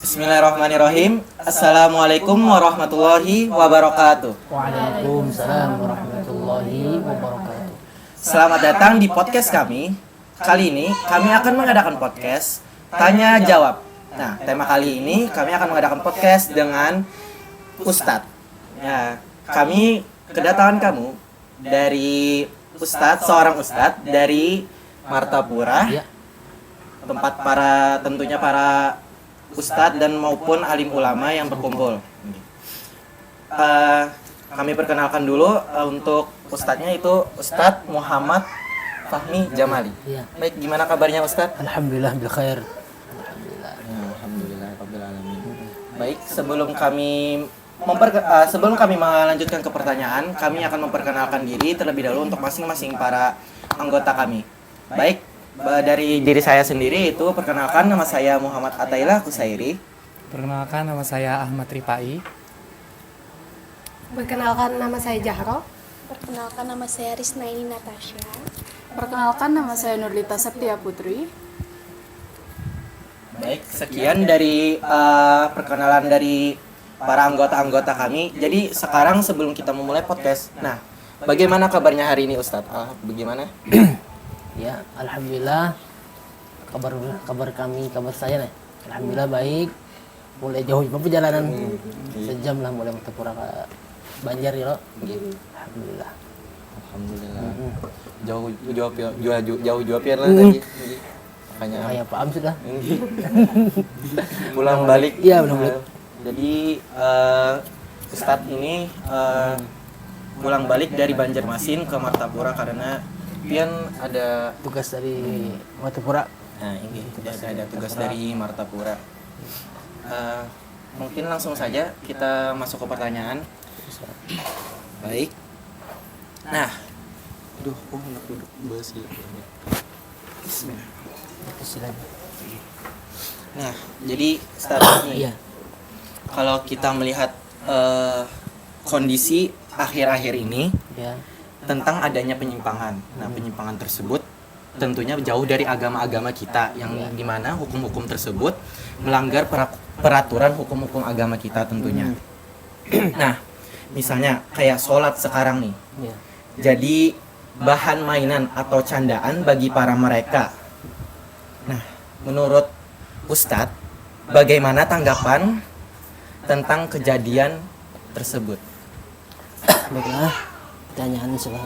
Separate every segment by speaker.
Speaker 1: Bismillahirrahmanirrahim. Assalamualaikum warahmatullahi wabarakatuh.
Speaker 2: Waalaikumsalam warahmatullahi wabarakatuh.
Speaker 1: Selamat datang di podcast kami. Kali ini kami akan mengadakan podcast tanya jawab. Nah, tema kali ini kami akan mengadakan podcast dengan Ustadz. Ya, kami kedatangan kamu dari seorang Ustadz dari Martapura.
Speaker 2: Ya.
Speaker 1: Tempat tentunya para ustadz dan maupun alim ulama yang berkumpul. Kami perkenalkan dulu untuk ustadznya itu Ustadz Muhammad Fahmi Jamali.
Speaker 2: Ya.
Speaker 1: Baik, gimana kabarnya Ustadz?
Speaker 2: Alhamdulillah bil khair.
Speaker 1: Alhamdulillah rabbil alamin. Baik, sebelum kami melanjutkan ke pertanyaan, kami akan memperkenalkan diri terlebih dahulu untuk masing-masing para anggota kami. Baik, dari diri saya sendiri itu perkenalkan, nama saya Muhammad Atailah Kusairi.
Speaker 3: Perkenalkan, nama saya Ahmad Ripai.
Speaker 4: Perkenalkan, nama saya Jahro.
Speaker 5: Perkenalkan, nama saya Risnaini Natasha.
Speaker 6: Perkenalkan, nama saya Nurlita Septia Putri.
Speaker 1: Baik, sekian dari perkenalan dari para anggota-anggota kami. Jadi sekarang sebelum kita memulai podcast, nah, bagaimana kabarnya hari ini Ustadz? Bagaimana?
Speaker 2: Ya, alhamdulillah. Kabar saya nih. Alhamdulillah baik. Mulai jauh perjalanan. Sejam lah mulai Martapura ke Banjar ya, loh. Alhamdulillah.
Speaker 1: Jauh pian lah tadi. Makanya
Speaker 2: Kayak paham sudah.
Speaker 1: pulang balik.
Speaker 2: Iya, pulang balik.
Speaker 1: Jadi Ustadz ini pulang balik dari Banjarmasin ke Martapura karena pian ada
Speaker 2: Tugas dari Martapura.
Speaker 1: Nah, ini ada tugas dari Martapura. Mungkin langsung saja kita masuk ke pertanyaan. Baik. Nah, enak duduk bahas ya. Bismillah.
Speaker 2: Silakan.
Speaker 1: Nah, jadi Ustadz nih,
Speaker 2: Iya.
Speaker 1: kalau kita melihat kondisi akhir-akhir ini
Speaker 2: Ya.
Speaker 1: tentang adanya penyimpangan. Nah, penyimpangan tersebut tentunya jauh dari agama-agama kita yang dimana hukum-hukum tersebut melanggar peraturan hukum-hukum agama kita tentunya. Nah, misalnya kayak sholat sekarang nih,
Speaker 2: Ya.
Speaker 1: jadi bahan mainan atau candaan bagi para mereka. Nah, menurut Ustadz, bagaimana tanggapan tentang kejadian tersebut?
Speaker 2: Baiklah, pertanyaan sudah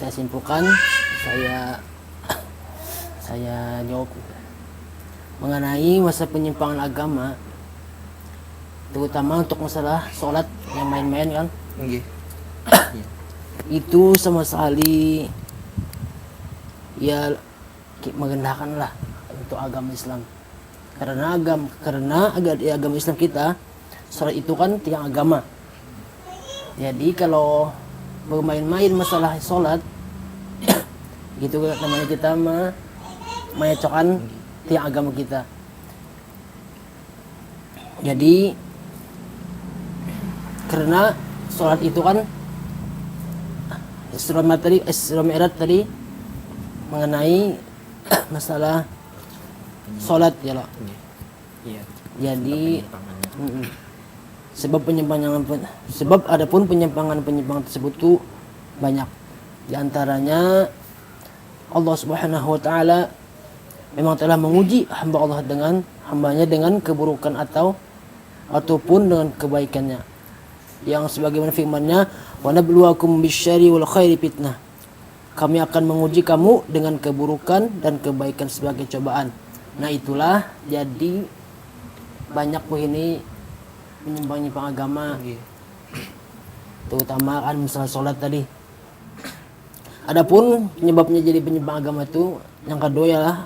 Speaker 2: saya simpulkan, saya jawab mengenai masa penyimpangan agama, terutama untuk masalah sholat yang main-main kan,
Speaker 1: Nggih.
Speaker 2: itu sama sekali ya merendahkan lah untuk agama Islam, karena agama Islam kita sholat itu kan tiang agama. Jadi kalau bermain-main masalah sholat gitu namanya kita menyocokkan tiang agama kita. Jadi karena sholat itu kan Isra Mi'raj tadi mengenai masalah sholat ya loh.
Speaker 1: Iya.
Speaker 2: Jadi sebab adapun penyimpangan tersebut tuh banyak. Di antaranya Allah Subhanahu wa taala memang telah menguji hambanya dengan keburukan ataupun dengan kebaikannya. Yang sebagaimana firman-Nya, "Wa nabluwakum bisyarri wal khairi fitnah." Kami akan menguji kamu dengan keburukan dan kebaikan sebagai cobaan. Nah, itulah jadi banyak ini menyimpang agama, terutama kan masalah sholat tadi. Adapun penyebabnya jadi penyimpang agama itu yang kedua ialah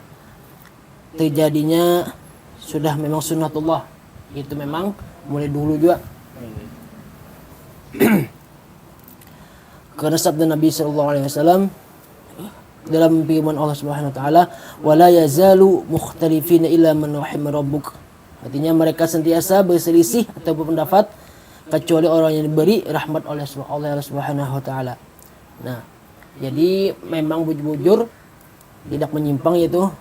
Speaker 2: terjadinya sudah memang sunnatullah, itu memang mulai dulu juga. Karena sabda Nabi SAW dalam firman Allah Subhanahu wa taala, "Wala yazalu mukhtalifina illa man rahima rabbuk." Artinya mereka sentiasa berselisih atau berpendapat kecuali orang yang diberi rahmat oleh Allah Subhanahu wa taala. Nah, jadi memang bujur-bujur tidak menyimpang itu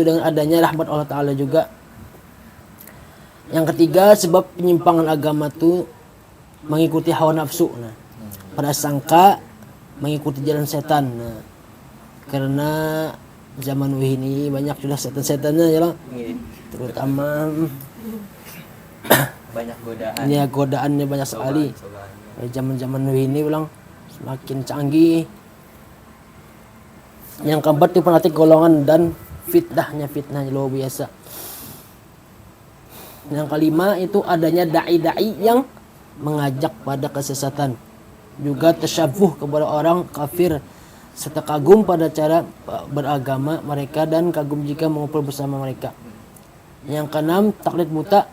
Speaker 2: dengan adanya rahmat Allah taala juga. Yang ketiga, sebab penyimpangan agama itu mengikuti hawa nafsu. Nah, prasangka mengikuti jalan setan. Nah, karena zaman ini banyak sudah setan-setannya ya lah. Terutama
Speaker 1: Banyak godaan.
Speaker 2: ya godaannya banyak sekali. Zaman-zaman ini ulang semakin canggih. Yang keempat itu fanatik golongan dan fitnah luar biasa. Yang kelima itu adanya dai-dai yang mengajak pada kesesatan. Juga tasyabuh kepada orang kafir serta kagum pada cara beragama mereka dan kagum jika mengumpul bersama mereka. Yang keenam, taklid buta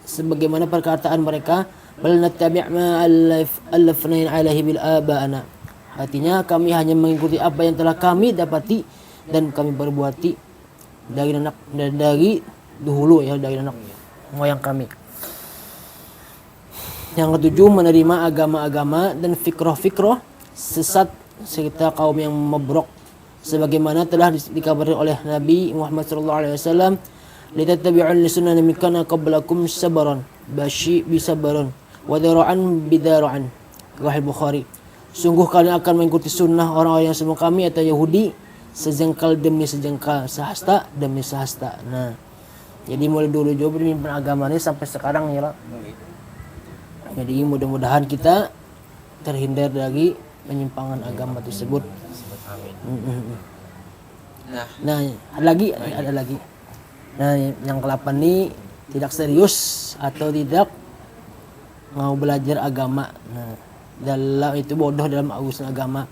Speaker 2: sebagaimana perkataan mereka, bal nattabi' ma alafnain alaihi bil aba'ana. Artinya kami hanya mengikuti apa yang telah kami dapati dan kami perbuati dari dahulu ya, dari anak moyang kami. Yang ketujuh, menerima agama-agama dan fikroh-fikroh sesat serta kaum yang mabrok sebagaimana telah dikabarkan oleh Nabi Muhammad SAW, litattabi'un lisunana mikana qablakum sabaran bashi bisabaran wa dara'an bidara'an. Sahih Bukhari. Sungguh kalian akan mengikuti sunnah orang-orang yang sebelum kami atau Yahudi, sejengkal demi sejengkal, sehasta demi sehasta. Nah, jadi mulai dulu juga pemimpin agama ini sampai sekarang ya lah. Jadi mudah-mudahan kita terhindar dari penyimpangan agama tersebut. Nah, ada lagi. Nah, yang ke-8 ini tidak serius atau tidak mau belajar agama. Nah, dalam itu bodoh dalam urusan agama.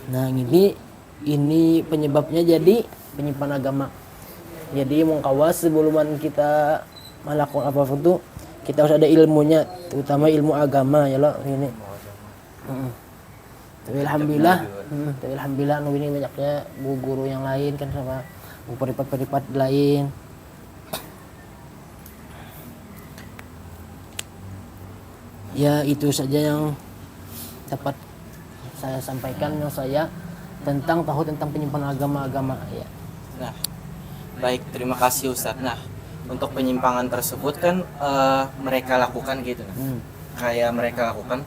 Speaker 2: Nah, ini penyebabnya jadi penyimpangan agama. Jadi mengkawas sebelum kita melakukan apa-apa itu kita harus ada ilmunya, terutama ilmu agama ya loh ini. Tapi alhamdulillah ini banyaknya guru yang lain kan sama peripat lain. Ya itu saja yang dapat saya sampaikan yang saya tentang penyimpangan agama-agama ya.
Speaker 1: Nah, baik, terima kasih Ustadz. Nah, untuk penyimpangan tersebut kan mereka lakukan gitu. Kayak mereka lakukan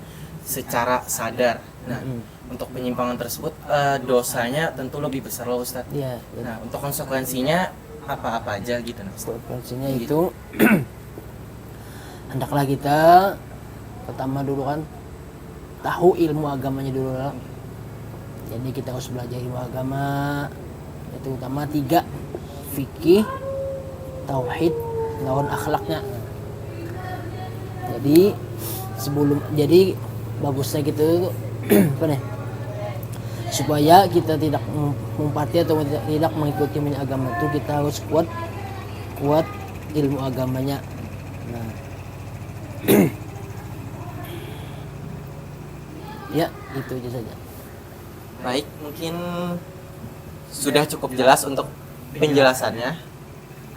Speaker 1: secara sadar. Nah, untuk penyimpangan tersebut dosanya tentu lebih besar loh Ustadz.
Speaker 2: Ya.
Speaker 1: Nah, untuk konsekuensinya apa-apa aja gitu nah, Ustadz.
Speaker 2: Konsekuensinya itu hendaklah kita pertama dulu kan tahu ilmu agamanya dulu lah. Jadi kita harus belajar ilmu agama itu utama 3, fikih, tauhid, lawan akhlaknya. Jadi bagusnya gitu apa nih? Supaya kita tidak mempati atau tidak mengikuti agama itu, kita harus kuat ilmu agamanya. Nah, ya itu aja saja.
Speaker 1: Baik, mungkin sudah cukup jelas untuk penjelasannya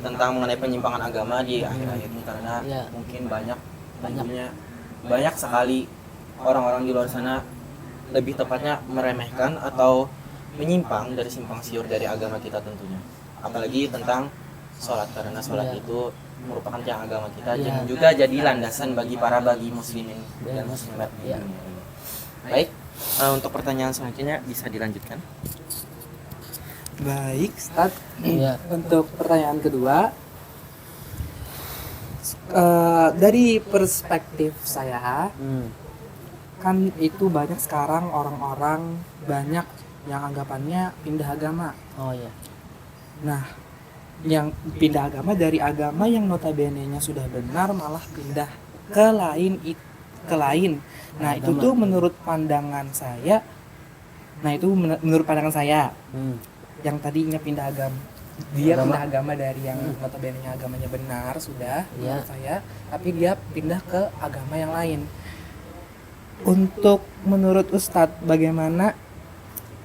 Speaker 1: tentang mengenai penyimpangan agama di akhir-akhir ini, karena mungkin banyak sekali orang-orang di luar sana, lebih tepatnya meremehkan atau menyimpang dari simpang siur dari agama kita tentunya. Apalagi tentang sholat, karena sholat itu merupakan tiang agama kita dan juga jadi landasan bagi muslimin dan muslimat di dunia ini. Baik, untuk pertanyaan selanjutnya bisa dilanjutkan.
Speaker 3: Baik, Ustaz.
Speaker 2: Ya.
Speaker 3: Untuk pertanyaan kedua, dari perspektif saya, kan itu banyak sekarang orang-orang banyak yang anggapannya pindah agama.
Speaker 2: Oh ya.
Speaker 3: Nah, yang pindah agama dari agama yang notabene-nya sudah benar malah pindah ke lain. Nah, itu tuh menurut pandangan saya. Yang tadinya pindah agama, pindah agama dari yang notabene-nya agamanya benar sudah menurut saya, tapi dia pindah ke agama yang lain. Untuk menurut Ustadz, bagaimana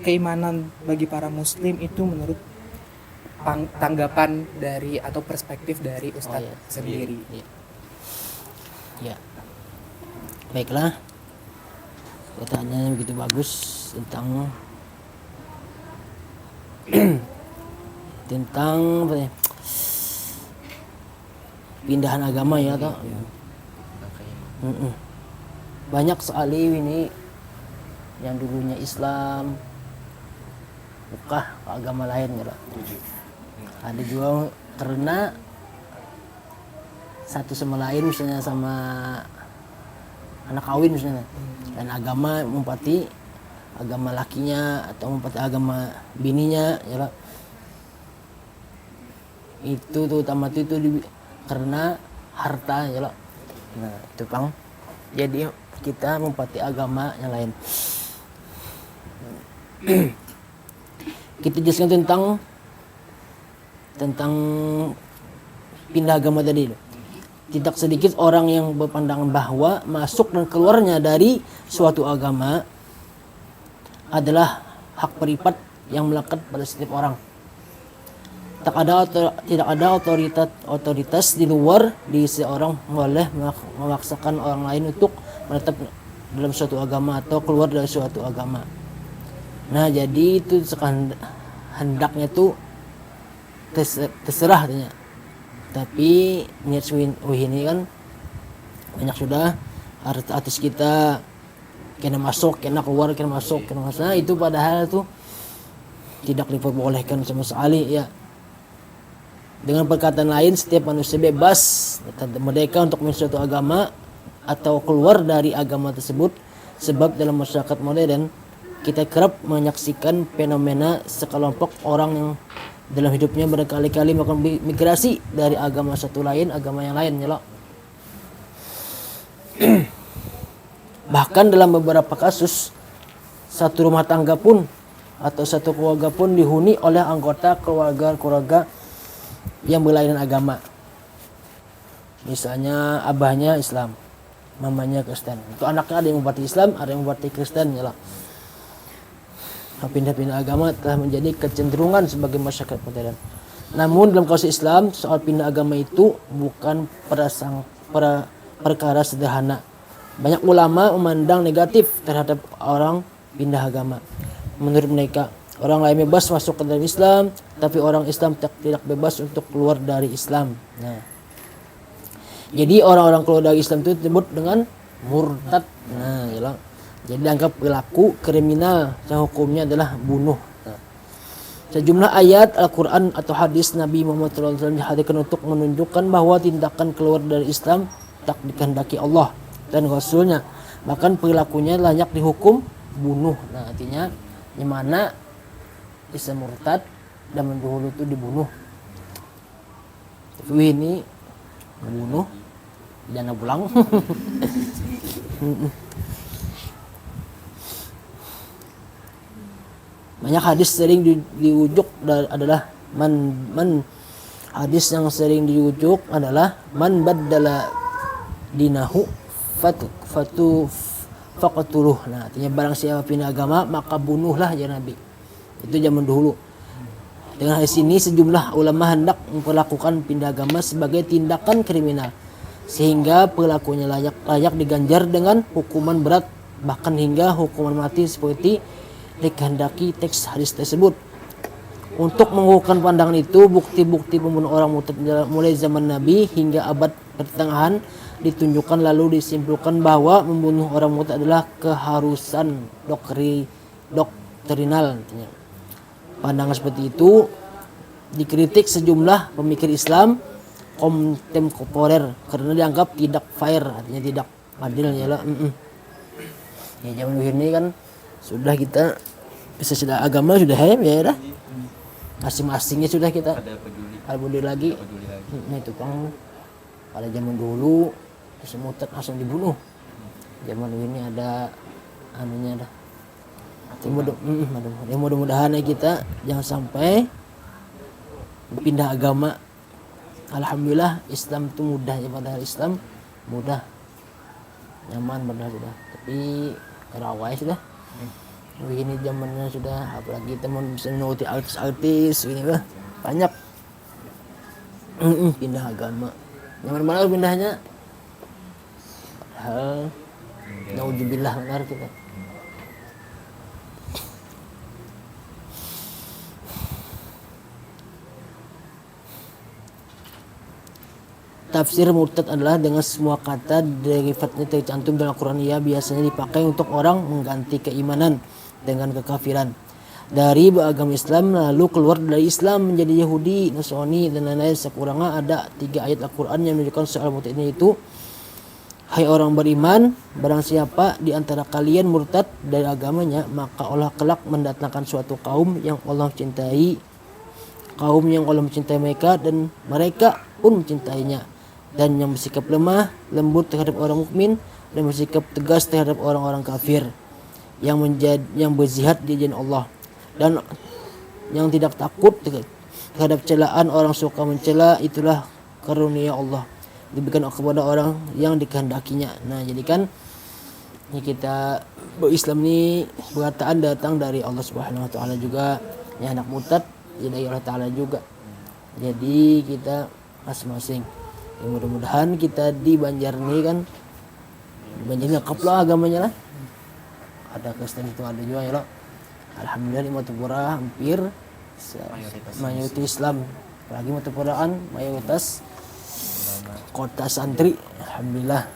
Speaker 3: keimanan bagi para muslim itu menurut tanggapan dari atau perspektif dari Ustadz sendiri?
Speaker 2: Ya. Baiklah. Pertanyaannya begitu bagus tentang apa ya? pindahan agama ya toh. Banyak sekali ini yang dulunya Islam buka ke agama lain ya toh. Ada juga karena satu sama lain misalnya sama anak kawin misalnya, dan agama mempati agama lakinya atau mempati agama bininya ya lah. Itu terutama itu karena harta ya lah. Nah itu pang, jadi kita mempati agama yang lain. Kita jelaskan tentang pindah agama tadi. Tidak sedikit orang yang berpandangan bahwa masuk dan keluarnya dari suatu agama adalah hak privat yang melekat pada setiap orang. Tidak ada otoritas di luar di seorang boleh memaksakan orang lain untuk menetap dalam suatu agama atau keluar dari suatu agama. Nah jadi itu hendaknya tuh terserah katanya. Tapi niat ini kan banyak sudah artis kita kena masuk, kena keluar, kena masuk, kena masuk. Nah, itu padahal itu tidak diperbolehkan sama sekali ya. Dengan perkataan lain, setiap manusia bebas merdeka untuk memilih suatu agama atau keluar dari agama tersebut. Sebab dalam masyarakat modern kita kerap menyaksikan fenomena sekelompok orang yang dalam hidupnya berkali-kali melakukan migrasi dari agama satu lain agama yang lain ya. Bahkan dalam beberapa kasus satu rumah tangga pun atau satu keluarga pun dihuni oleh anggota keluarga yang berlainan agama. Misalnya abahnya Islam, mamanya Kristen. Itu anaknya ada yang membaptis Islam, ada yang membaptis Kristen ya lah. Pindah-pindah agama telah menjadi kecenderungan sebagai masyarakat modern. Namun dalam kasus Islam, soal pindah agama itu bukan perkara sederhana. Banyak ulama memandang negatif terhadap orang pindah agama. Menurut mereka, orang lain bebas masuk ke dalam Islam, tapi orang Islam tidak bebas untuk keluar dari Islam. Nah, jadi orang-orang keluar dari Islam itu disebut dengan murtad. Nah, yalah. Jadi dianggap pelaku kriminal yang hukumnya adalah bunuh. Nah, sejumlah ayat Al-Quran atau hadis Nabi Muhammad SAW dihadirkan untuk menunjukkan bahwa tindakan keluar dari Islam tak dikehendaki Allah dan Rasulnya. Bahkan perilakunya layak dihukum bunuh. Nah artinya yang mana bisa murtad dan mendahulu itu dibunuh. Tapi ini membunuh dana pulang. Banyak hadis sering diujuk adalah hadis yang sering diujuk adalah man baddala dinahu faqatuluh. Nah, artinya barang siapa pindah agama maka bunuhlah ya Nabi. Itu zaman dulu. Dengan hadis ini sejumlah ulama hendak memperlakukan pindah agama sebagai tindakan kriminal sehingga pelakunya layak diganjar dengan hukuman berat bahkan hingga hukuman mati seperti dikehendaki teks hadis tersebut. Untuk mengukuhkan pandangan itu, bukti-bukti pembunuh orang murtad mulai zaman Nabi hingga abad pertengahan ditunjukkan lalu disimpulkan bahwa membunuh orang murtad adalah keharusan doktrinal. Pandangan seperti itu dikritik sejumlah pemikir Islam kontemporer karena dianggap tidak fair, artinya tidak adil ya lah. Ya zaman ini kan sudah kita bisa sudah agama sudah ya dah masing-masingnya sudah kita peduli lagi. Nah itu kan pada zaman dulu semua langsung dibunuh. Zaman ini ada anunya dah. Mudah-mudahan kita jangan sampai pindah agama. Alhamdulillah Islam itu mudah ya, padahal Islam mudah nyaman padahal sudah, tapi kerawai sudah. Begini zamannya sudah, apalagi teman bisa menuruti artis-artis ini lah banyak pindah agama. Yang mana pindahnya? Padahal naudzubillah benar kita. tafsir murtad adalah dengan semua kata derivatnya tercantum dalam Al-Quran. Ia biasanya dipakai untuk orang mengganti keimanan dengan kekafiran dari beragama Islam lalu keluar dari Islam menjadi Yahudi, Nasrani dan lain-lain. Sekurangnya ada 3 ayat Al-Quran yang menunjukkan soal murtad ini, itu hai orang beriman, barang siapa di antara kalian murtad dari agamanya, maka Allah kelak mendatangkan suatu kaum yang Allah cintai, kaum yang Allah mencintai mereka dan mereka pun mencintainya, dan yang bersikap lemah lembut terhadap orang mukmin dan bersikap tegas terhadap orang-orang kafir, yang berzihad di jalan Allah dan yang tidak takut terhadap celaan orang suka mencela. Itulah karunia Allah diberikan kepada orang yang dikehendakinya. Nah, jadi kan ini kita berislam ini perkataan datang dari Allah Subhanahu wa taala juga. Ya, anak murtad dari Allah taala juga. Jadi kita masing-masing. Ya, mudah-mudahan kita di Banjar ini kan Banjar lengkap lah agamanya lah. Ada Kristen itu ada juga ya loh. Alhamdulillah di Matupura hampir mayoritas Islam. Apalagi Matupuraan mayoritas kota santri. Alhamdulillah.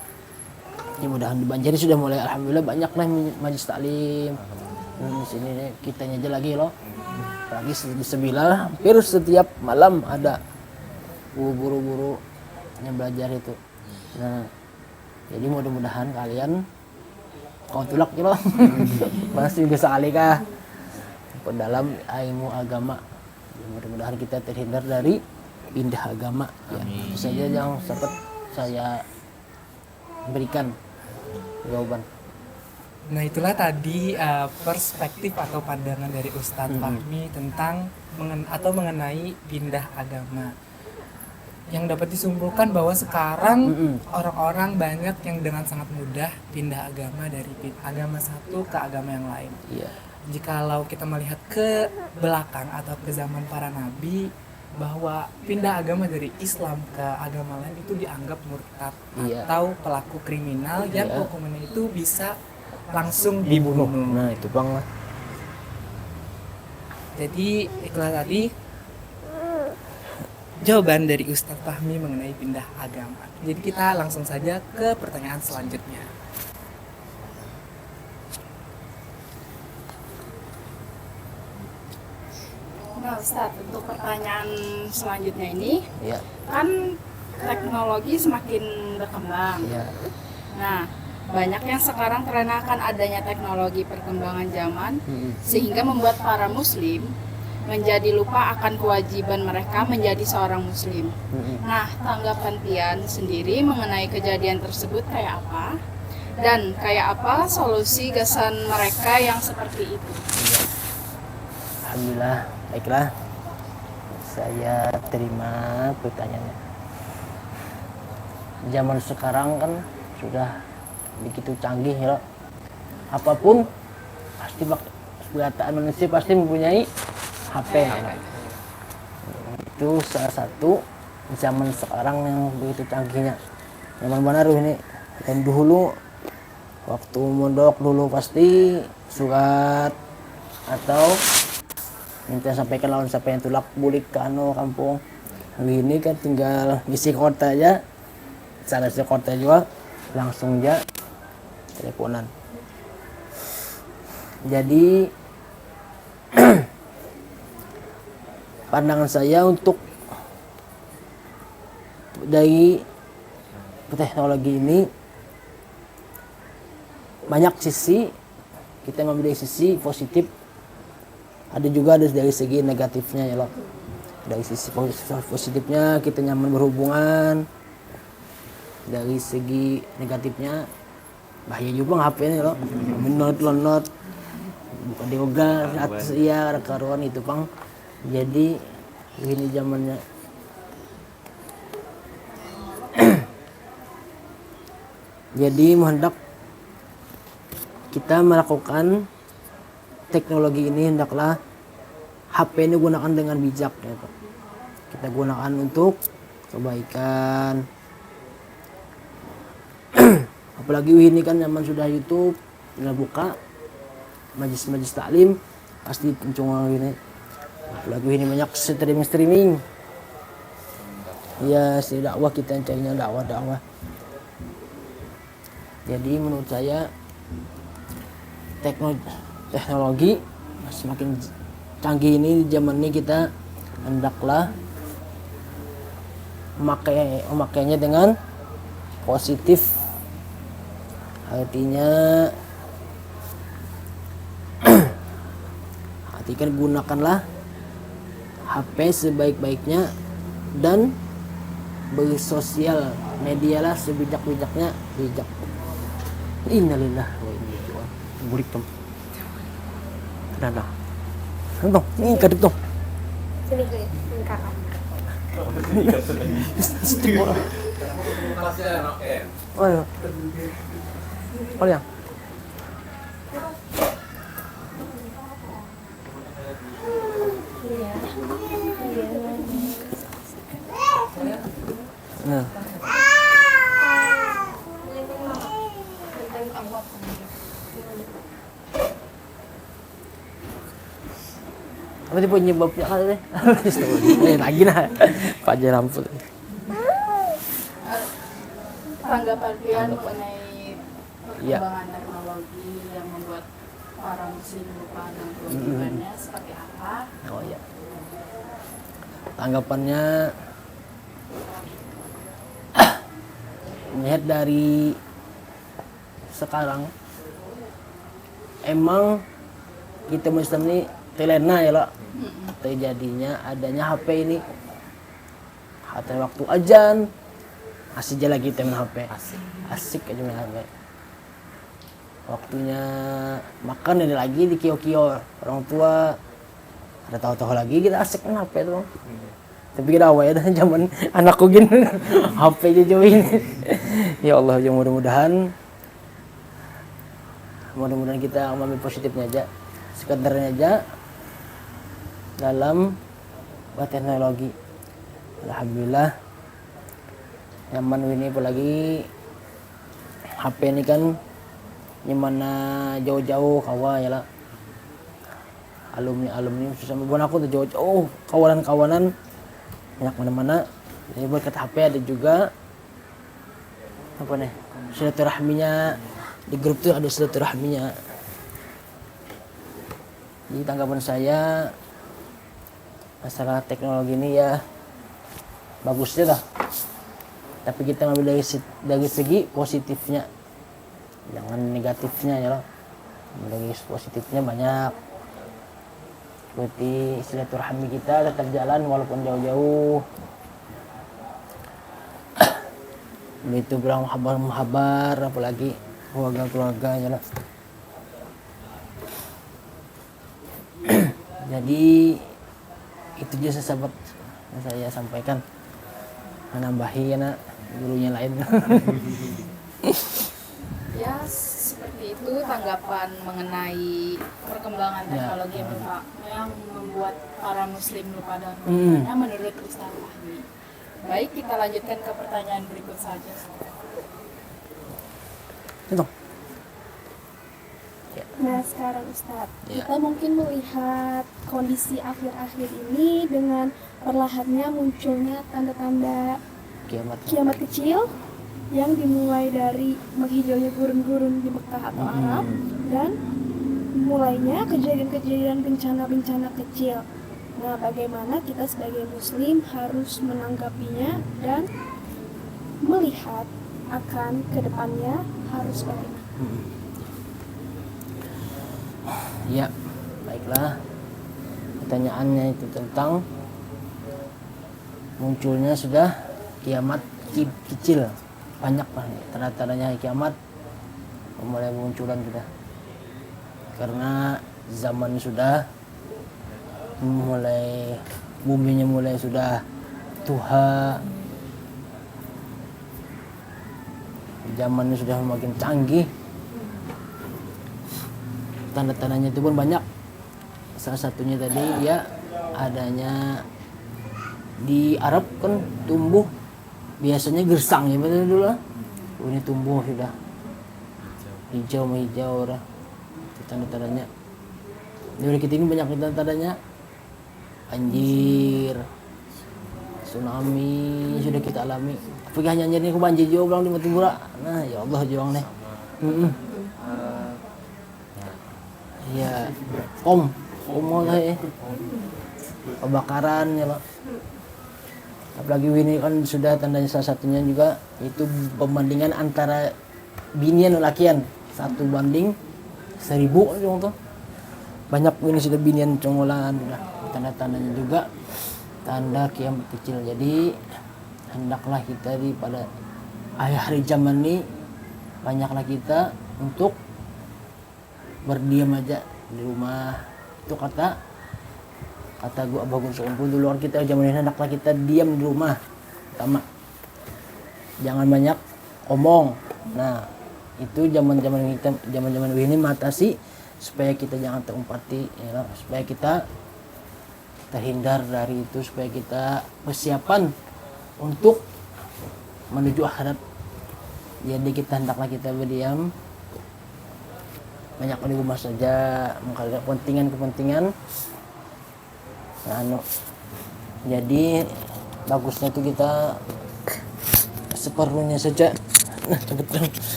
Speaker 2: Ya, mudah-mudahan di Banjar sudah mulai alhamdulillah banyak lah majelis taklim. Di sini nih, kitanya aja lagi loh. Apalagi di Sembilan hampir setiap malam ada guru-guru yang belajar itu. Nah, jadi mudah-mudahan kalian kau tulak gitu loh. Masih bisa alikah dalam ilmu agama. Mudah-mudahan kita terhindar dari pindah agama. Ya, itu saja yang sempat saya berikan jawaban.
Speaker 3: Nah, itulah tadi perspektif atau pandangan dari Ustadz Fahmi tentang mengenai pindah agama. Yang dapat disimpulkan bahwa sekarang orang-orang banyak yang dengan sangat mudah pindah agama dari agama satu ke agama yang lain.
Speaker 2: Iya.
Speaker 3: Jikalau kita melihat ke belakang atau ke zaman para nabi, bahwa pindah agama dari Islam ke agama lain itu dianggap murtad atau pelaku kriminal yang hukumannya itu bisa langsung dibunuh.
Speaker 2: Nah, itu bang lah.
Speaker 3: Jadi itulah tadi jawaban dari Ustadz Fahmi mengenai pindah agama. Jadi kita langsung saja ke pertanyaan selanjutnya.
Speaker 6: Nah, Ustadz, untuk pertanyaan selanjutnya ini,
Speaker 2: Ya.
Speaker 6: kan teknologi semakin berkembang.
Speaker 2: Ya.
Speaker 6: Nah, banyak yang sekarang karena akan adanya teknologi perkembangan zaman, sehingga membuat para muslim menjadi lupa akan kewajiban mereka menjadi seorang muslim. Nah, tanggapan Tian sendiri mengenai kejadian tersebut kayak apa? Dan kayak apa solusi kesan mereka yang seperti itu?
Speaker 2: Alhamdulillah, baiklah. Saya terima pertanyaannya. Zaman sekarang kan sudah begitu canggih ya. Apapun pasti perkataan manusia pasti mempunyai HP. Itu salah satu zaman sekarang yang begitu canggihnya. Zaman baru ini. Dan dulu waktu mondok dulu pasti surat atau minta sampaikan lawan siapa yang tulak bulik ke kampung. Hari ini kan tinggal ngisi kota aja, sana si kota juga langsung aja teleponan. Jadi pandangan saya untuk dari teknologi ini banyak sisi, kita memilih sisi positif, ada juga dari segi negatifnya ya loh. Dari sisi positifnya kita nyaman berhubungan, dari segi negatifnya bahaya juga HP ini loh, menot bukan dioga atas iya karuan itu pang. Jadi ini zamannya. Jadi hendak kita melakukan teknologi ini, hendaklah HP ini gunakan dengan bijak ya Pak. Kita gunakan untuk kebaikan. Apalagi ini kan zaman sudah YouTube, tinggal buka majlis taklim pasti pencungan ini. Apalagi ini banyak streaming. Ya, si dakwah kita yang carinya dakwah. Jadi menurut saya teknologi semakin canggih ini, di zaman ini kita hendaklah memakainya dengan positif. Artinya gunakanlah HP sebaik-baiknya dan bersosial medialah sebijak-bijaknya. Innalillah wa inna ilaihi raji'un. Bulik tom. Ada. Tong, ini kadep tong.
Speaker 5: Sini gue, ini kakak.
Speaker 2: Oh ya. Oh ya. Nah. Apa tipe nyebabnya kan deh? Lagi nah, Fajar Ramput.
Speaker 6: Tanggapan kalian mengenai
Speaker 2: Iya.
Speaker 6: perkembangan teknologi yang membuat para muslim lupa dengan kewajibannya seperti apa?
Speaker 2: Oh ya. Tanggapannya melihat dari sekarang emang kita Muslim ini telena ya lah terjadinya adanya HP ini. Hatta waktu ajan asik aja lagi temen HP, asik aja main HP. Waktunya makan ini lagi di kio-kio orang tua, ada tahu-tahu lagi kita asik main HP tuh. Tapi kita awal ya zaman anakku gini HP aja join. Ya Allah, ya mudah-mudahan kita mengambil positifnya aja, sekedarnya aja dalam teknologi. Alhamdulillah nyaman ini, apalagi HP ini kan gimana jauh-jauh kawan ya lah, alumni susah bukan aku tuh jauh-jauh kawanan banyak mana-mana. Jadi buat kata HP ada juga apa nih silaturahminya, di grup tuh ada silaturahminya. Jadi tanggapan saya masalah teknologi ini ya bagusnya lah, tapi kita ngambil dari segi positifnya, jangan negatifnya ya loh. Dari positifnya banyak, seperti silaturahmi kita tetap jalan walaupun jauh-jauh. Begitu bilang mahabar apalagi keluarga ya loh. Jadi itu aja sahabat yang saya sampaikan, menambahi ya gurunya lain.
Speaker 6: Ya, seperti itu tanggapan mengenai perkembangan teknologi yang membuat para muslim lupa dengan kewajibannya menurut Ustaz Fahmi. Baik, kita lanjutkan ke pertanyaan berikut saja.
Speaker 2: Itu.
Speaker 5: Nah sekarang Ustadz, kita mungkin melihat kondisi akhir-akhir ini dengan perlahannya munculnya tanda-tanda kiamat kecil yang dimulai dari menghijaunya gurun-gurun di Mekah atau Arab, dan mulainya kejadian-kejadian bencana-bencana kecil. Nah, bagaimana kita sebagai muslim harus menanggapinya dan melihat akan kedepannya harus bagaimana?
Speaker 2: Ya, baiklah. Pertanyaannya itu tentang munculnya sudah kiamat kecil. Banyak lah tanda-tandanya kiamat mulai munculan sudah. Karena zaman sudah mulai, buminya mulai sudah tua. Zamannya sudah makin canggih. Tanda-tandanya itu pun banyak. Salah satunya tadi ya adanya di Arab kan tumbuh biasanya gersang ya betul dulu lah. Ini tumbuh sudah hijau lah. Itu tanda-tandanya. Di kita ini banyak tanda-tandanya. Banjir, tsunami sudah kita alami. Tapi hanya jadi banjir juga bilang di Matibura. Nah, ya Allah juang nih. Ya, mau saya kebakaran ya Pak. Apalagi ini kan sudah tandanya salah satunya juga itu pembandingan antara binian dan lakian 1:1000 contoh. Banyak ini sudah binian conggolan udah tanda-tandanya juga tanda kiamat kecil. Jadi hendaklah kita di pada akhir zaman ini banyaklah kita untuk berdiam aja di rumah. Itu kata gua Bagun Sekumpul dulu kan kita zaman ini hendaklah kita diam di rumah. Pertama, jangan banyak omong. Nah, itu zaman-zaman ini matasi supaya kita jangan terumpati ya, supaya kita terhindar dari itu, supaya kita persiapan untuk menuju akhirat. Jadi kita hendaklah kita berdiam banyak di rumah saja, mengkaji kepentingan jadi bagusnya itu kita seperlunya saja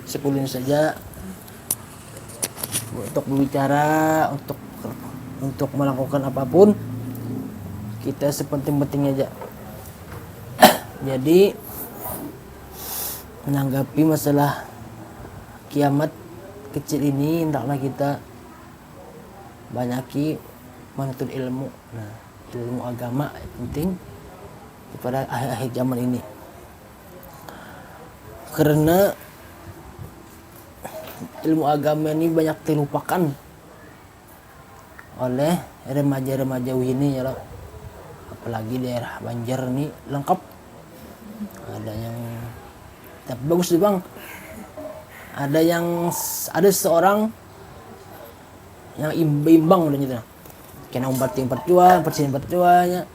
Speaker 2: seperlunya saja untuk berbicara, untuk melakukan apapun kita sepenting-pentingnya aja. Jadi menanggapi masalah kiamat kecil ini hendaklah kita banyaki menuntut ilmu. Nah, ilmu agama penting pada akhir zaman ini. Karena ilmu agama ini banyak dilupakan oleh remaja-remaja ini ya, apalagi daerah Banjar ini lengkap. Ada yang tapi bagus sih Bang. Ada seorang yang bimbang udah gitu. Kena empat jua nya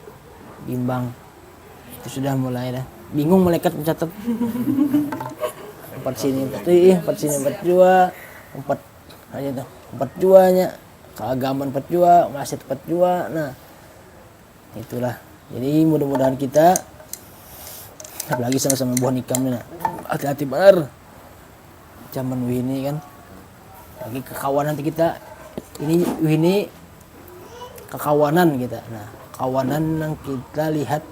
Speaker 2: bimbang. Itu sudah mulai dah. Bingung malaikat mencatat. Empat sini empat jua, empat aja tuh. 4 juanya, keagamaan 4 jua, masjid 4 jua. Nah, itulah. Jadi mudah-mudahan kita apalagi sama-sama buah nikam nih, nah. Hati-hati benar. Zaman ini kan lagi kekawanan nanti kita ini kekawanan kita. Nah, kawanan yang kita lihat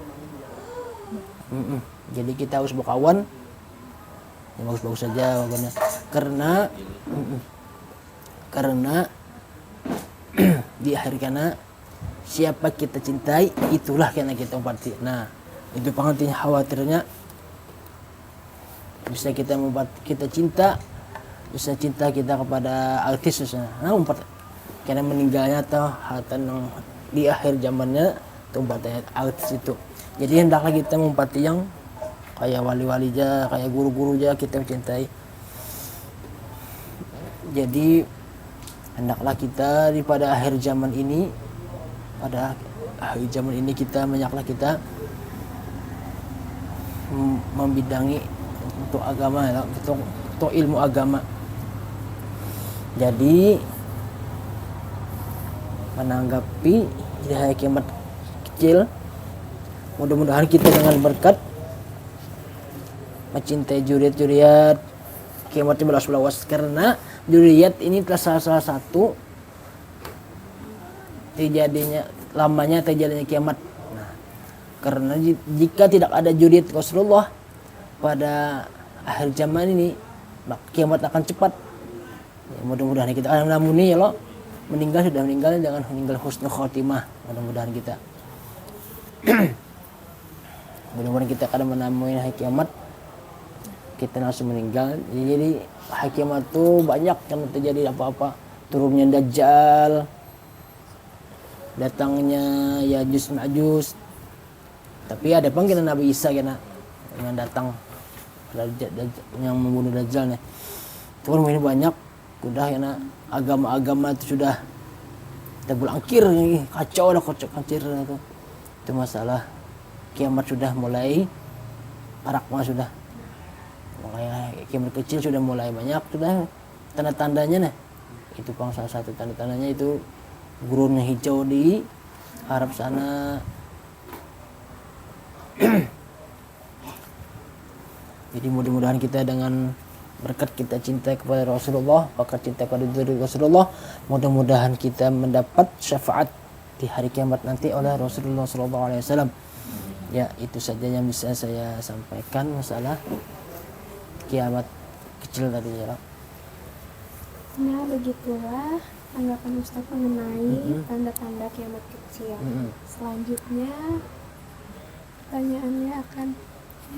Speaker 2: jadi kita harus berkawan yang bagus-bagus saja makanya karena di akhir kana siapa kita cintai itulah karena kita umpati. Nah, itu pengertiannya khawatirnya bisa kita cinta kita kepada artis misalnya. Nah, umpat karena meninggalnya atau hatan yang di akhir zamannya umpatnya artis itu. Jadi hendaklah kita mengumpati yang kayak wali-wali aja, kayak guru-guru aja kita mencintai. Jadi hendaklah kita di pada akhir zaman ini, kita banyaklah kita membidangi untuk agama, untuk ilmu agama. Jadi menanggapi hari kiamat kecil, mudah-mudahan kita dengan berkat mencintai juriyat kiamat belas karena juriyat ini salah satu lamanya terjadinya kiamat. Nah, karena jika tidak ada juriyat Rasulullah pada akhir zaman ini, kiamat akan cepat. Ya, mudah-mudahan kita namun ya lo meninggal sudah meninggal, jangan meninggal husnul khotimah. Mudah-mudahan kita mudah-mudahan kita akan menemui hari kiamat kita langsung meninggal. Jadi hari kiamat itu banyak yang terjadi apa-apa, turunnya Dajjal, datangnya Yajuj Ma'juj. Tapi ada panggilan Nabi Isa yang datang yang membunuh Dajjal nih. Turun ini banyak udah ya agama-agama itu sudah terbelangkir nih, kacau kancir itu masalah kiamat sudah mulai arakma sudah mulai kiamat kecil sudah mulai banyak sudah tanda-tandanya nih. Itu salah satu tanda-tandanya itu gurun hijau di Arab sana, Jadi mudah-mudahan kita dengan berkat kita cinta kepada Rasulullah, berkat cinta kepada diri Rasulullah, mudah-mudahan kita mendapat syafaat di hari kiamat nanti oleh Rasulullah SAW. Ya, itu saja yang bisa saya sampaikan masalah kiamat kecil tadi ya.
Speaker 5: Nah, begitulah tanggapan Ustadz mengenai tanda-tanda kiamat kecil. Selanjutnya pertanyaannya akan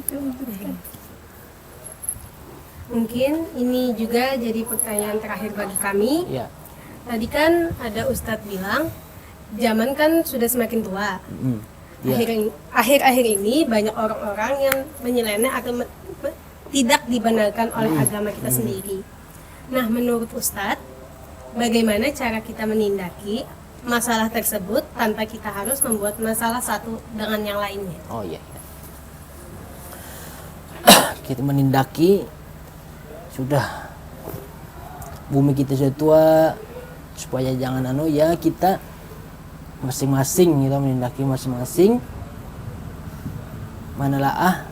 Speaker 5: dilanjutkan.
Speaker 4: Mungkin ini juga jadi pertanyaan terakhir bagi kami.
Speaker 2: Ya.
Speaker 4: Tadi kan ada Ustadz bilang zaman kan sudah semakin tua.
Speaker 2: Ya.
Speaker 4: Akhir-akhir ini banyak orang-orang yang menyeleneh atau tidak dibenarkan oleh agama kita sendiri. Nah, menurut Ustadz, bagaimana cara kita menindaki masalah tersebut tanpa kita harus membuat masalah satu dengan yang lainnya?
Speaker 2: Oh iya. Kita menindaki sudah bumi kita sudah tua, supaya jangan kita masing-masing kita menindaki masing-masing menelaah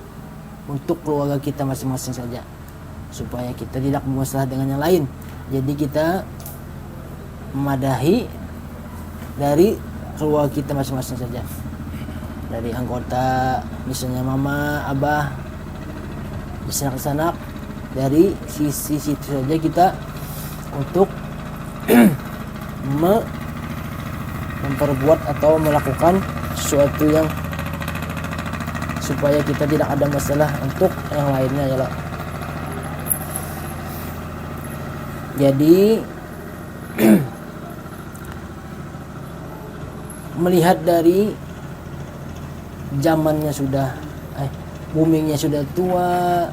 Speaker 2: untuk keluarga kita masing-masing saja, supaya kita tidak bermasalah dengan yang lain. Jadi kita memadahi dari keluarga kita masing-masing saja, dari anggota misalnya mama, abah, sanak-sanak, dari sisi situ saja kita untuk memperbuat atau melakukan sesuatu yang supaya kita tidak ada masalah untuk yang lainnya ya lah. Jadi melihat dari zamannya sudah buminya sudah tua,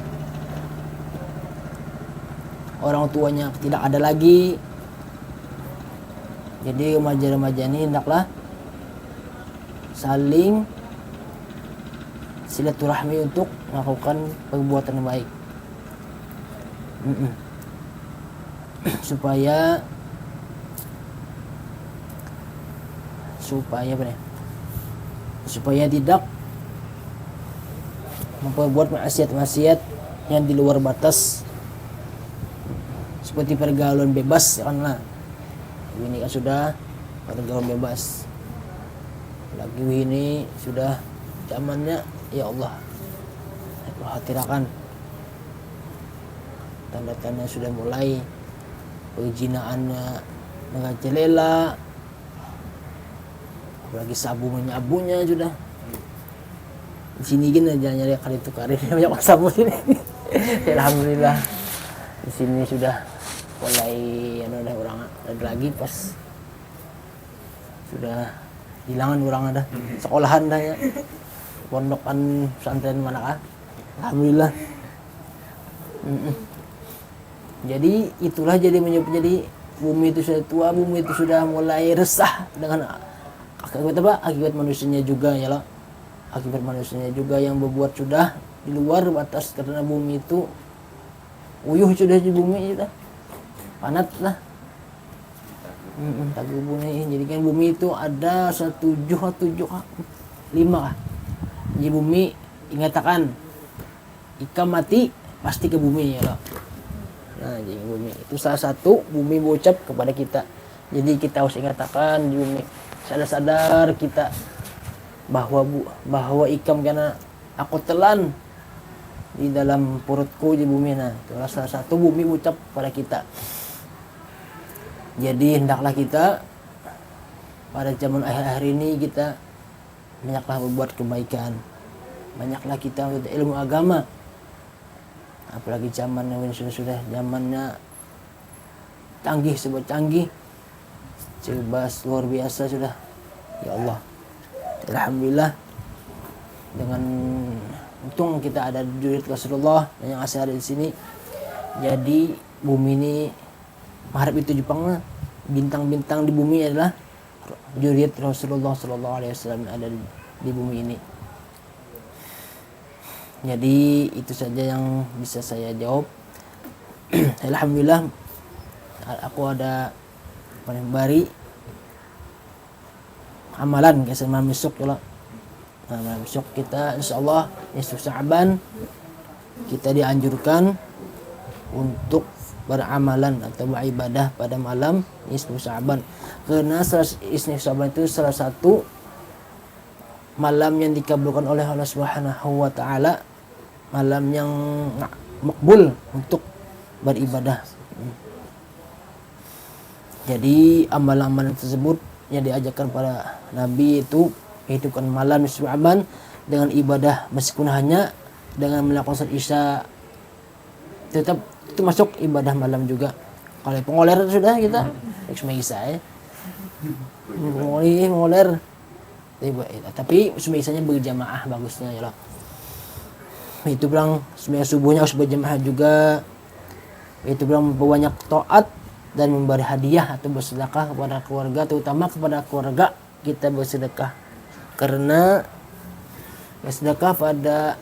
Speaker 2: orang tuanya tidak ada lagi. Jadi remaja-remaja ini hendaklah saling silaturahmi untuk melakukan perbuatan yang baik. supaya tidak memperbuat maksiat-maksiat yang di luar batas, seperti pergaulan bebas karena ini kan sudah pergaulan bebas, lagi ini sudah zamannya ya Allah, perhatikan tanda-tanda sudah mulai perjinaannya merajalela, apalagi sabu menyabunya sudah di sini gini aja nyari kali itu karir banyak sabu sini. Alhamdulillah di sini sudah mulai ada orang ada lagi pas sudah hilangan orang ada sekolahan dah ya, pondokan pesantren mana alhamdulillah. Jadi itulah jadi bumi itu sudah tua, bumi itu sudah mulai resah dengan akibat manusianya juga ya loh. Akibat manusianya juga yang berbuat sudah di luar batas, karena bumi itu uyuh sudah di bumi sudah panat lah. Tak bumi jadi kan bumi itu ada 5 kah. Jadi bumi ingatakan ikan mati pasti ke bumi ya loh. Nah, jadi bumi itu salah satu bumi berucap kepada kita. Jadi kita harus ingatakan di bumi, sadar kita bahwa ikam karena aku telan di dalam perutku di bumi. Nah, itu salah satu bumi berucap pada kita. Jadi hendaklah kita pada zaman akhir-akhir ini kita banyaklah berbuat kebaikan, banyaklah kita untuk ilmu agama. Apalagi zaman yang sudah zamannya canggih, sebut canggih, cerdas luar biasa sudah. Ya Allah, alhamdulillah dengan untung kita ada di jurid Rasulullah yang asal ada di sini. Jadi bumi ini mengharap itu Jepang, bintang-bintang di bumi adalah jurid Rasulullah SAW ada di bumi ini. Jadi itu saja yang bisa saya jawab. Alhamdulillah aku ada bari amalan kesan besok ya. Nah, malam besok kita insyaallah nisfu Sya'ban kita dianjurkan untuk beramalan atau beribadah pada malam nisfu Sya'ban. Karena nisfu Sya'ban itu salah satu malam yang dikabulkan oleh Allah Subhanahu wa taala, malam yang makbul untuk beribadah. Jadi amalan-amalan tersebut yang diajarkan pada Nabi itu hidupkan malam Sya'ban dengan ibadah meskipun hanya dengan melakukan salat Isya, tetap itu masuk ibadah malam juga. Kalau pengoler sudah kita Isma Isya pengoler tapi Isma Isyanya berjamaah bagusnya ya lah. Itu bilang sembahyang subuhnya harus berjamaah juga. Itu bilang banyak taat dan memberi hadiah atau bersedekah kepada keluarga, terutama kepada keluarga kita bersedekah. Karena bersedekah pada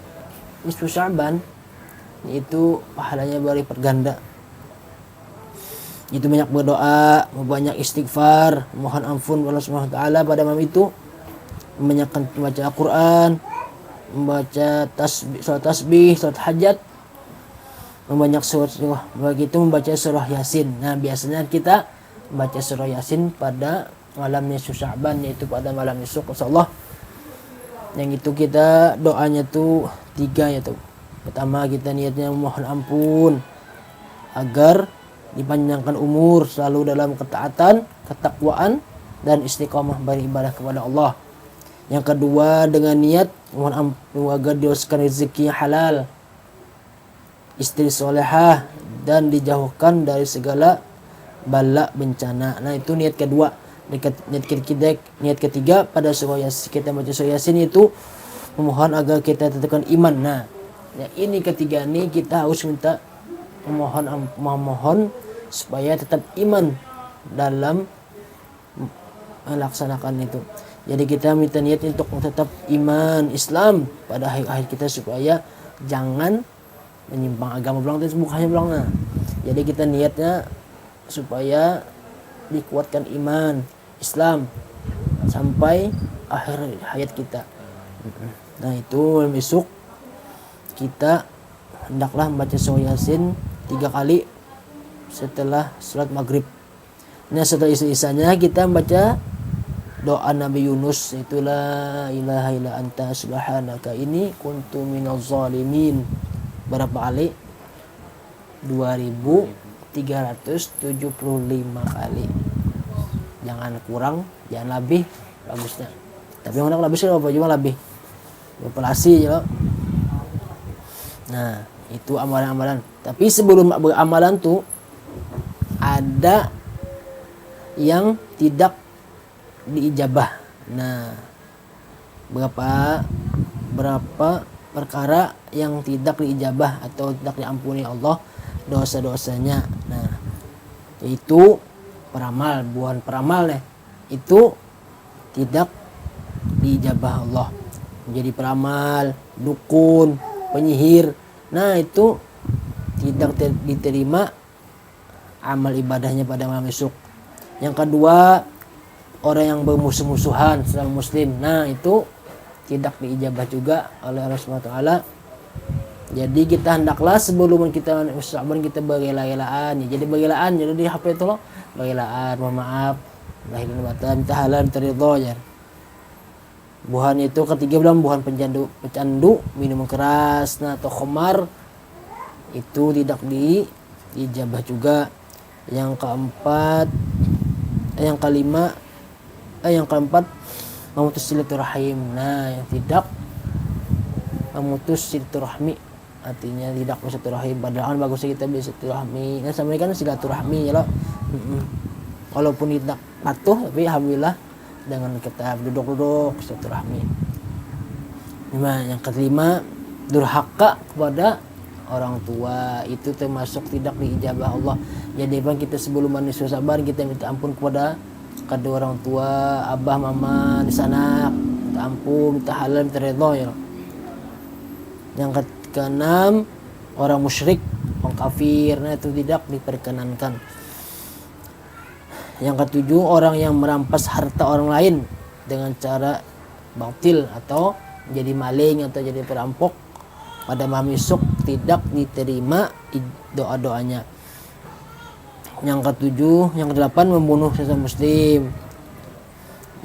Speaker 2: nisfu Sya'ban itu pahalanya berlipat ganda. Itu banyak berdoa, banyak istighfar, mohon ampun Allah Subhanahu wa taala pada malam itu, membanyakkan membaca Al-Qur'an, membaca salat tasbih, salat hajat, membanyak surah, begitu membaca surah Yasin. Nah, biasanya kita membaca surah Yasin pada malam nisfu Sya'ban, yaitu pada malam esok insyaallah. Yang itu kita doanya tuh 3 yaitu. Pertama kita niatnya mohon ampun agar dipanjangkan umur selalu dalam ketaatan, ketakwaan dan istiqamah beribadah kepada Allah. Yang kedua dengan niat mohon ampun agar diberikan rezeki yang halal, istri solehah dan dijauhkan dari segala bala bencana. Nah, itu niat kedua. Niat ketiga pada surah Yasin, kita baca surah Yasin itu memohon agar kita tetapkan iman. Nah, ya ini ketiga ini kita harus minta memohon supaya tetap iman dalam melaksanakan itu. Jadi kita minta niat untuk tetap iman Islam pada akhir-akhir kita supaya jangan menyimpang agama belang itu bukannya belang. Nah, jadi kita niatnya supaya dikuatkan iman Islam sampai akhir hayat kita. Nah, itu besok kita hendaklah membaca surah Yasin 3 kali setelah salat maghrib. Nah, setelah isya-isyanya kita membaca doa Nabi Yunus, itu la ilaha illa anta subhanaka inni kuntu minaz zalimin. Berapa kali? 2375 kali. Jangan kurang, jangan lebih, bagusnya. Tapi yang hendak lebih sih apa cuma lebih. Populasi ya. Nah, itu amalan-amalan. Tapi sebelum beramalan tuh ada yang tidak diijabah. Nah, berapa perkara yang tidak diijabah atau tidak diampuni Allah dosa-dosanya. Nah, itu peramal, bukan peramal ya. Itu tidak diijabah Allah. Menjadi peramal, dukun, penyihir. Nah, itu tidak diterima amal ibadahnya pada malam esok. Yang kedua, orang yang bermusuh-musuhan sesama muslim. Nah, itu tidak diijabah juga oleh Allah Subhanahu wa taala. Jadi kita hendaklah sebelum kita Sya'ban kita berela-elaan. Jadi berela-elaan jadi di HP itu loh. Berela-elaan, mohon maaf, lahir dan batin, minta halal, minta ridho ya. Buhan itu ketiga bilang buhan pecandu, minuman keras, nah atau khamar itu tidak diijabah juga. Yang keempat memutus silaturahim. Nah, yang tidak memutus silaturahmi artinya tidak bersilaturahim, padahal bagusnya kita bersilaturahmi. Nah, sama kan silaturahmi ya loh. Walaupun tidak patuh tapi alhamdulillah dengan kita duduk-duduk silaturahmi. Nah, yang kelima durhaka kepada orang tua itu termasuk tidak diijabah Allah. Jadi bang kita sebelum nisfu Sya'ban kita minta ampun kepada kedua orang tua, abah, mama, di sana, minta ampun, minta halal, minta ridho ya. Yang keenam orang musyrik, orang kafir, nah itu tidak diperkenankan. Yang ketujuh orang yang merampas harta orang lain dengan cara batil atau jadi maling atau jadi perampok, pada malam esok tidak diterima doa-doanya. Yang ketujuh, yang kedelapan membunuh sesama muslim.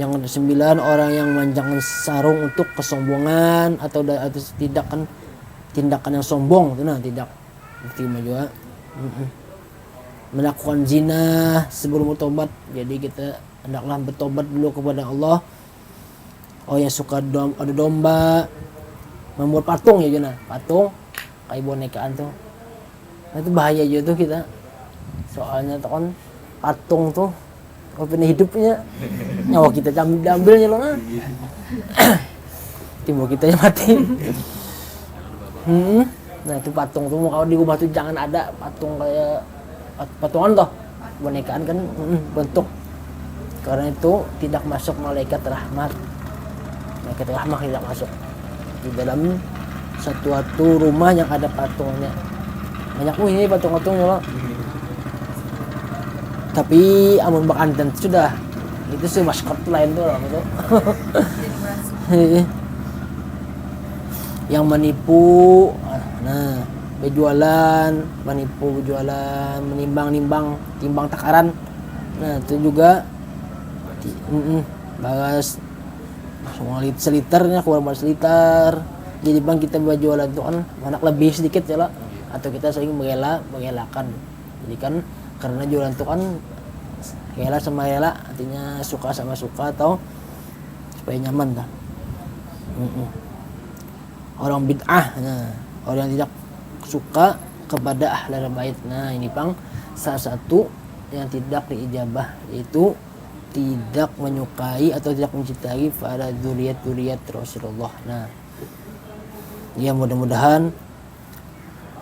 Speaker 2: Yang kesembilan orang yang memanjangkan sarung untuk kesombongan atau tindakan yang sombong itu tidak diterima juga. Melakukan zina sebelum bertobat, jadi kita hendaklah bertobat dulu kepada Allah. Oh yang suka ada domba, membuat patung ya Juna, patung kayak bonekaan tuh, nah, itu bahaya juga tuh kita, soalnya tuh kan patung tuh opini hidupnya nyawa kita diambilnya loh nah. Timbul kita yang mati. Nah itu patung tuh kalau diubah tuh jangan ada patung kayak patungan toh, bonekaan kan bentuk, karena itu tidak masuk malaikat rahmat. Malaikat rahmat tidak masuk di dalam suatu rumah yang ada patungnya. Banyak ini patung-patungnya loh. Tapi amun bakanten sudah itu sih maskot lain tuh loh gitu. Yang menipu, nah berjualan, menipu berjualan, menimbang takaran, nah itu juga bagas semua seliternya keluar seliter. Jadi bang kita berjualan itu kan anak lebih sedikit ya lah, atau kita sering mengelakkan. Jadi kan karena jualan itu kan rela sama rela, artinya suka sama suka atau supaya nyaman dah. Orang bid'ah, nah orang yang tidak suka kepada ahlul bait. Nah ini pang salah satu yang tidak diijabah, yaitu tidak menyukai atau tidak mencintai pada dzurriyyat Rasulullah. Nah ya mudah-mudahan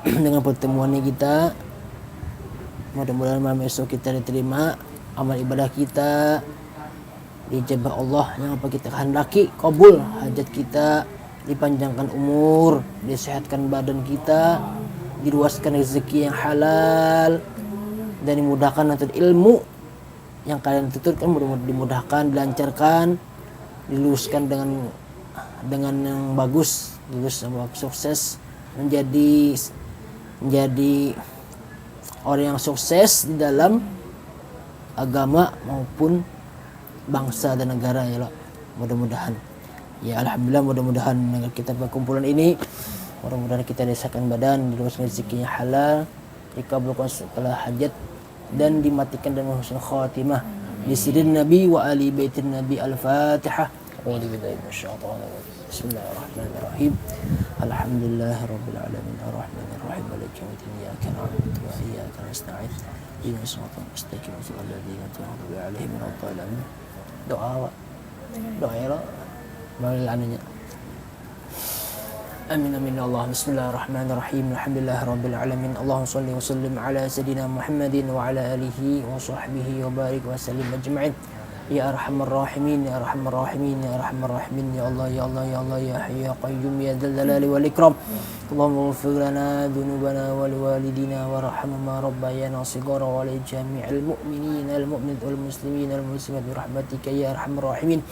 Speaker 2: dengan pertemuan ini kita, mudah-mudahan malam esok kita diterima amal ibadah kita, dijabah Allah yang apa kita kehendaki, kabul hajat kita, dipanjangkan umur, disehatkan badan kita, diluaskan rezeki yang halal, dan dimudahkan untuk ilmu yang kalian tuntut kan dimudahkan, dilancarkan, diluluskan dengan yang bagus, lulus sama sukses, menjadi orang yang sukses di dalam agama maupun bangsa dan negara ya Allah. Mudah-mudahan ya alhamdulillah, mudah-mudahan dengan kita perkumpulan ini, mudah-mudahan kita desakan badan, diluaskan rezekinya halal, dikabulkan segala hajat, dan dimatikan dengan husnul khatimah bi sidin nabi wa ali baitin nabi. Al-Fatihah. Bismillahirrahmanirrahim. Alhamdulillahirabbil alamin arrahmanirrahim maliki yaumiddin iyyaka na'budu wa iyyaka nasta'in ihdinas siratal mustaqim siratal ladzina an'amta 'alaihim ghairil maghdubi 'alaihim. Doa ya malil ananya. Amin amin Allah. Bismillahirrahmanirrahim. Alhamdulillahirabbil alamin. Allahumma shalli wa sallim ala sayidina Muhammadin wa ala alihi wa sahbihi wa barik wa sallim ajma'in. Ya arhamar rahimin, ya arhamar rahimin, ya arhamar rahimin, ya Allah, ya Allah, ya Allah, ya hayyu ya qayyum ya dzal jalali wal ikram. Allahumma ighfir lana dhunubana wa liwalidina warhamhuma rabbayana shighara wa li jami'il mu'minina wal mu'minat wal muslimina wal muslimat bi rahmatika ya arhamar rahimin.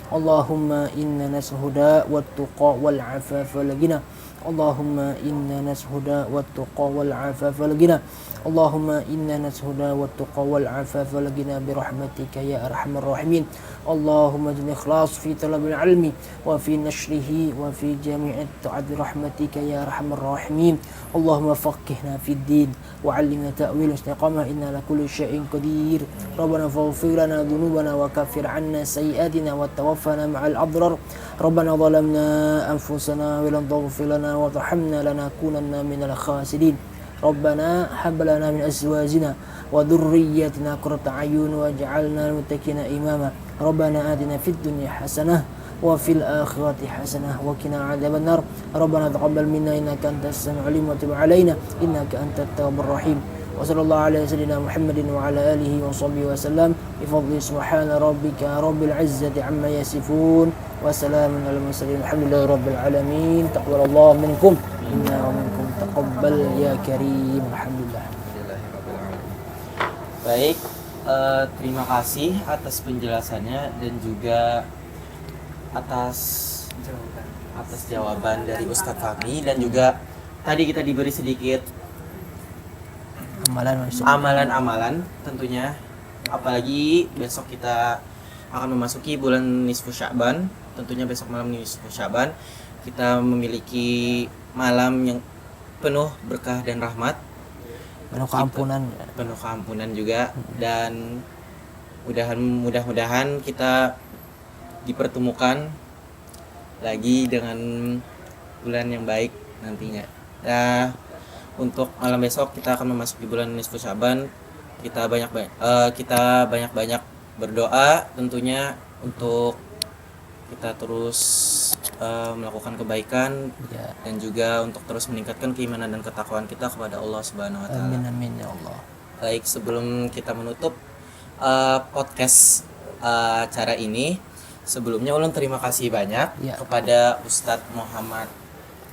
Speaker 2: Allahumma inna nas'aluka wat tuqa wal 'afafa wal ghina. Allahumma inna nas'aluka wat tuqa wal 'afafa wal ghina. Allahumma inna nas'aluka wat tuqa wal 'afafa wal ghina bi rahmatika ya arhamar rahimin. Allahumma ij'al ikhlas fi talabil ilmi wa fi nashrihi wa fi jami'it ta'at bi rahmatika ya arhamar rahimin. Allahumma faqihna fid din wa 'allimna ta'wil istiqamah inna ala kulli syai'in qadir. Rabbana faghfir lana dhunubana wa kaffir 'anna sayyi'atina wa tawaffana ma'al abrar. Rabbana zalamna anfusana wa lam taghfir lana wa tarhamna lanakunanna minal khasirin. Rabbana hab lana min azwajina wa dhurriyyatina qurrata a'yun waj'alna lil muttaqina imama. Rabbana atina fid dunya hasanah wa fil akhirati hasanah wa qina adzaban nar. Rabbana taqabbal minna innaka antas samiul alim wa tub 'alaina innaka antat tawwabur rahim. Wa sallallahu ala sayyidina Muhammadin wa ala alihi wa sahbihi wa sallam bi fadli subhana rabbika rabbil izzati amma yasifun wa salamun alal mursalin alhamdulillahi rabbil alamin. Taqabbalallahu minkum inna wa minkum taqabbal ya karim. Alhamdulillah.
Speaker 1: Baik, terima kasih atas penjelasannya dan juga atas atas jawaban dari Ustadz Fahmi, dan juga tadi kita diberi sedikit amalan-amalan tentunya, apalagi besok kita akan memasuki bulan nisfu Sya'ban. Tentunya besok malam nisfu Sya'ban kita memiliki malam yang penuh berkah dan rahmat,
Speaker 2: penuh keampunan
Speaker 1: juga, dan mudah-mudahan kita dipertemukan lagi dengan bulan yang baik nantinya. Nah, untuk malam besok kita akan memasuki bulan nisfu Sya'ban. Kita banyak-banyak berdoa tentunya untuk kita terus melakukan kebaikan, dan juga untuk terus meningkatkan keimanan dan ketakwaan kita kepada Allah Subhanahu wa taala.
Speaker 2: Amin ya Allah.
Speaker 1: Baik, sebelum kita menutup podcast acara ini, sebelumnya ulun terima kasih banyak kepada Ustadz Muhammad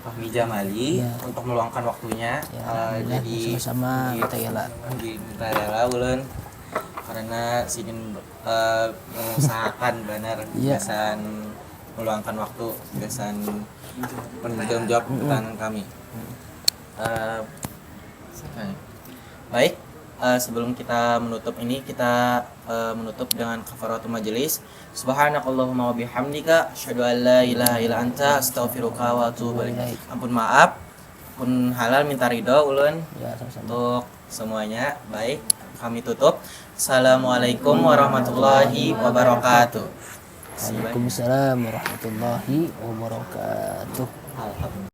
Speaker 1: Fahmi Jamali untuk meluangkan waktunya. Jadi
Speaker 2: sama-sama
Speaker 1: kita rela ulun karena ingin mengusahakan benar biasan meluangkan waktu, biasan menjawab pertanyaan kami. Baik, sebelum kita menutup ini, kita menutup dengan kafaratul majelis. Subhanakallahumma wa bihamdika asyhadu an la ilaha illa anta astaghfiruka wa atubu ilaik. Ampun maaf, pun halal minta ridho ulun untuk semuanya. Baik, kami tutup. Assalamualaikum warahmatullahi wabarakatuh.
Speaker 2: Waalaikumsalam warahmatullahi wabarakatuh.
Speaker 1: Alhamdulillah.